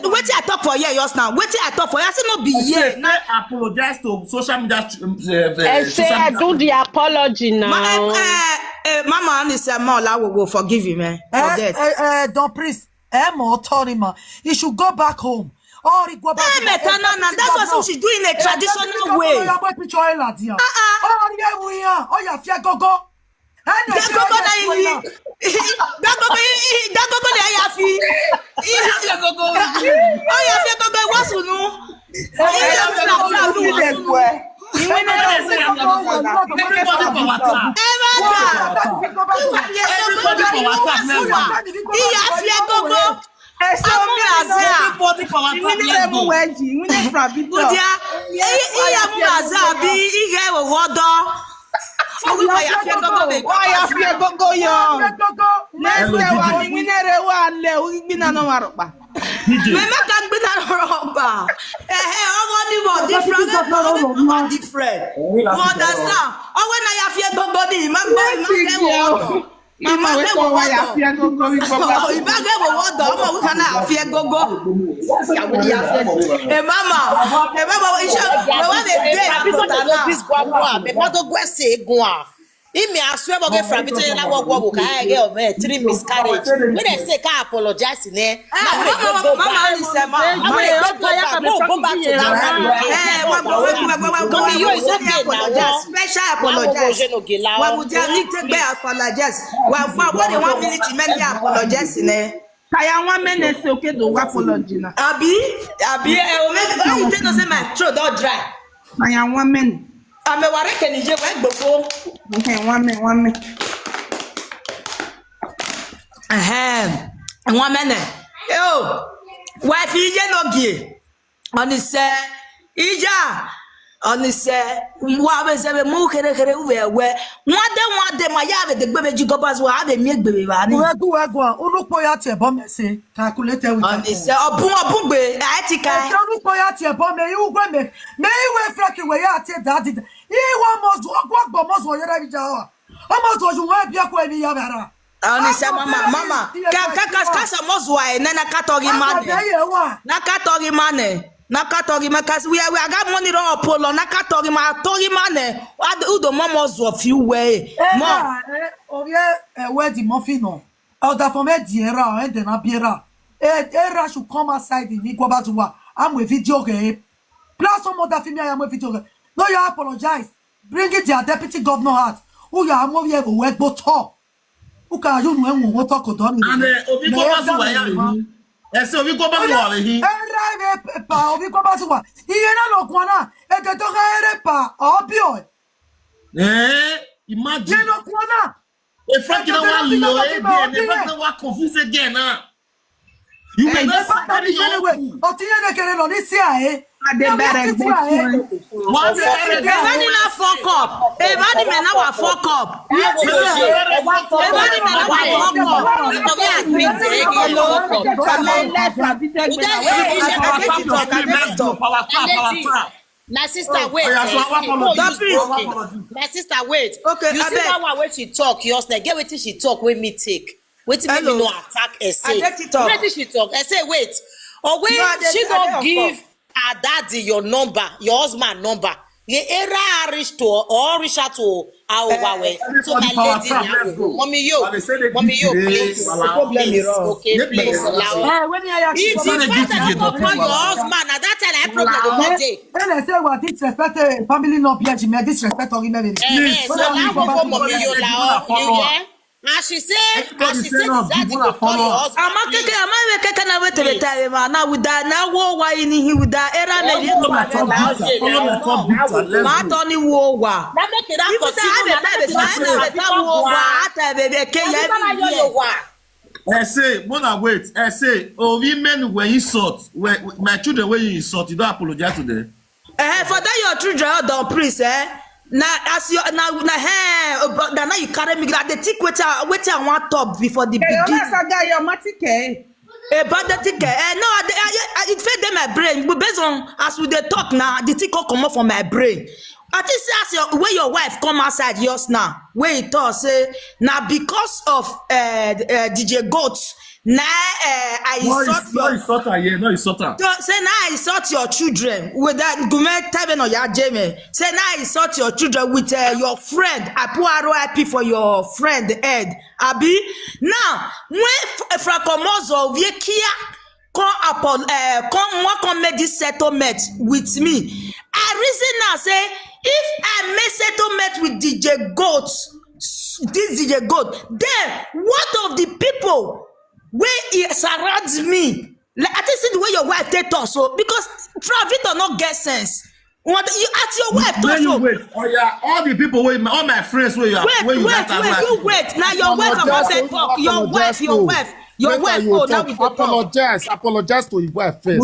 What I talk for here just now? What I talk for? I say no be here. Apologize to social media. I say I do the apology now. Mama, I say Mola will forgive you, man. Don't please. You should go back home. Or go back. That's what she's doing in a traditional way. I swear about from between na work I get me 3 miscarriage. When they say can apologize in there. Go back to that. Special apologize. Why would you need to apologize? Well, for what 1 minute to make apologize in there. Kaya 1 minute okay to apology na. Abi, you tell us my throat don't dry. Kaya 1 minute. I'm a worry can you 1 minute. One minute. Yo, wife, you no give. On the say, Ija. On the say, Wabe say, Move, where one day, my yard, the baby jugobas will have a milk baby. Unupoyati bomb say calculated with On the say, oh, boom, boom, Atika. Unupoyati bomb, you go me. May we frack away at that. He almost walk almost where you are. Almost was you want Biako Yavara. On the mama, Kaka Moswa, and then a catori money. Nakatori money. Nakatori because we got money on Polo, Nakatori money. What do the momos of you way? Oh, yeah, where the muffin? Oh, that for me, Diera, and then Abiera. Era should come outside in Niquabazua. I'm with video game. Plus, some other female, I'm with video game. No, you apologize. Bring it to your deputy governor hat. Who you are moving over wet but talk. Who can you know what talk on? And we go back to so we go back to he go back to he no kwana e ke to ga pa obio imagine he no kwana e frank na one low e be frank na one confuse again you may not somebody anyway o ti ye kere no ni si ae ade bere one everybody na fuck up everybody me na wa fuck up everybody me na wa fuck up my sister wait my sister wait okay you see that one when she talk yours like get wetin she talk wey me take wetin make me no attack essay wetin she talk essay wait or when she don't give her daddy your number your husband number the era reach to or reach out to our way so my lady mommy yo please okay please allow if you find your husband at that time I problem dey when I say what disrespect family no be me disrespect or me so now go mommy yo la you hear as she say that you call your husband I'm na wait to tell him now with that now wo why in he with that era me ma to ni wo wa na make it that say mona wait say women when you insult my children when you insult you don't apologize to them for that your children don't priest now as you now you carry me like the tick wait I want top before the beginning about the ticket no it fed them my brain but based on as we dey talk now the tick come up from my brain I think say as when your wife come outside yours now where it talk say now because of DJ Goats now I insult say now I insult your children with that gume tebe no ya jeme say now I insult your children with your friend I put RIP for your friend Ed abi now when Francomozo vie kia come make this settlement with me I reason now say if I make settlement with DJ Goats this DJ Goat then what of the people where it surrounds me like I think the way your wife take talk so because Travito not get sense what you ask your wife talk so all the people all my friends where you are wait now your wife about to talk your wife oh now we apologize to your wife first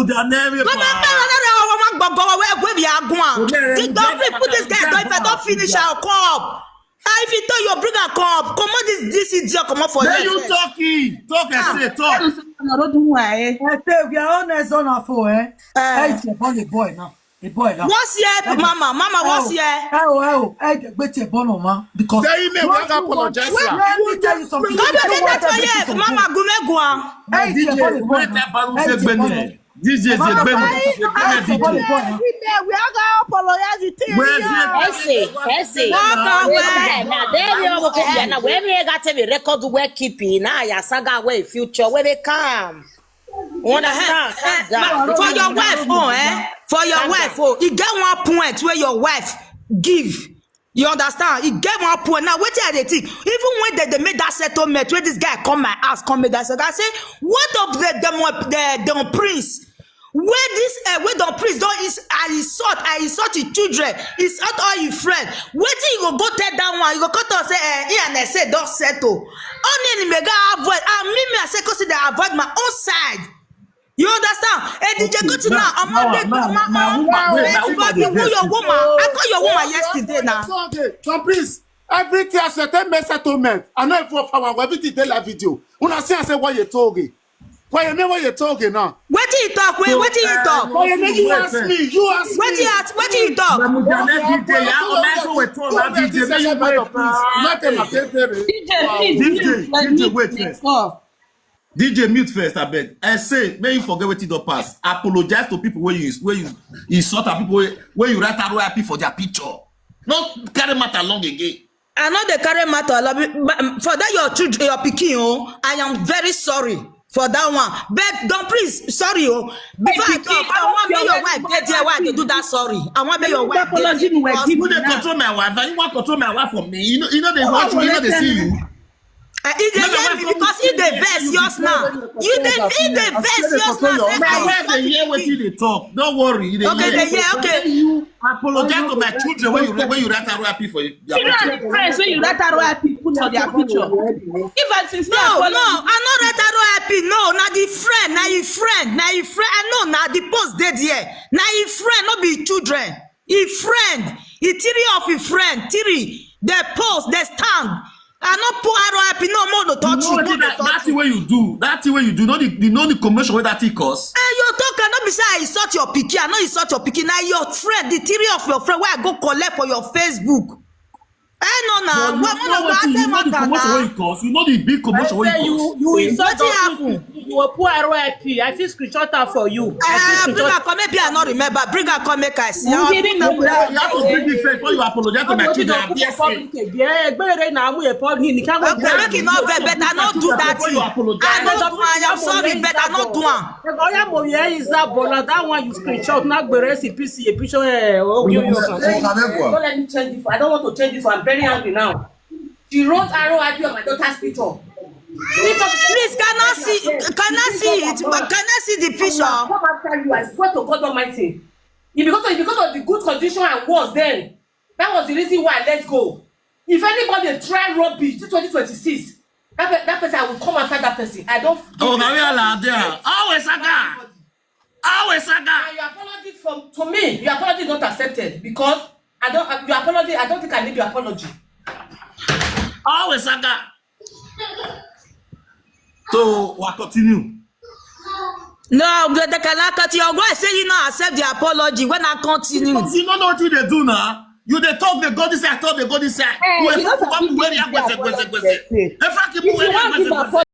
put this guy down if I don't finish I'll come if you thought you bring a cup, come on this idiot come up for you. You talking? Talk and say talk. I say we are honest on our phone, Hey, the boy now. The boy now. What's here, Mama? What's here? Hey, wait your bono, man. Because we apologize. Let me tell you something. Mama, Hey, the boy. DJ is a baby. We are going to apologize to you. Now, there you go. Now, when we got to be record work keeping, now, your saga way future, where they come. Understand? For your wife, for your wife, you get one point where your wife give. You understand? He gave one point. Now, what are they think? Even when they made that settlement, where this guy come my house, come make that settlement, I say, what of the prince? Where this where the priest don't is I insult the children, insult all your friends. Waiting you go tell that one, you go cut and say and I say don't settle. Only in mega avoid and me I say cause they avoid my own side. You understand? And DJ go to now. I'm not your woman. I call your woman yesterday now. So please, everything has a 10 settlement. I know for our everything they la video. When I say what you're talking. Why you know what you're talking now? What do you talk? What do you talk? Why you ask me? You ask me. What do you talk? DJ, wait first. DJ mute first, I beg. I say, may you forget what you do pass. Apologize to people where you insult people where you write RIP for their picture. Not carry matter along again. I know they carry matter for that your children, your pikin. I am very sorry for that one. But don't please, sorry before I talk, I want be your wife. Get there why they do that. Sorry, I want be your wife. You they control my wife. And you want to control my wife from me. You know they watch me. You know they see you. Because he the verse yours now. You the verse yours now. My wife they hear what you they talk. Don't worry. Okay, they hear. Okay. You apologize to my children when you write RIP for you. Children friends when you write RIP put for their picture. If I sincere no, I'm not write RIP. No, na the friend, na your friend. I know na the post dead here. Na your friend, not be children. Your friend, he theory of your friend, theory. The post, the stand. I not put RIP no more to touch you. That's the way you do. That's the way you do. You know the commercial way that it costs. And you talk cannot be say I insult your pikin. I know insult your pikin. Now your friend, the theory of your friend, where I go collect for your Facebook. I know now. You know the commercial way it costs. You know the big commercial way it costs. You insult your you will put RIP. I feel screenshot that for you. Bring her come maybe I not remember. Bring her come make I see. You have to bring me first before you apologize to my children. Yeah, okay, make it not very better. Not do that. I am sorry, but I not do that one you screenshot. Not the recipe. A picture. Don't let me change it. I don't want to change it. I'm very angry now. She wrote RIP on my daughter's picture. Please, can I see it? Can I see the picture? Come after you. I swear to God Almighty. Because of the good condition I was then. That was the reason why I let go. If anybody try rubbish this 2026, that person I will come after that person. I don't. Oh, now we are there. Always saga. Your apology to me. Your apology is not accepted because your apology. I don't think I need your apology. Always saga. So we'll continue. No, they cannot continue. You're going to say you not accept the apology when I continue. Because you don't know what you they do now. You they talk the God inside, I thought the God inside. You have to come to where you are.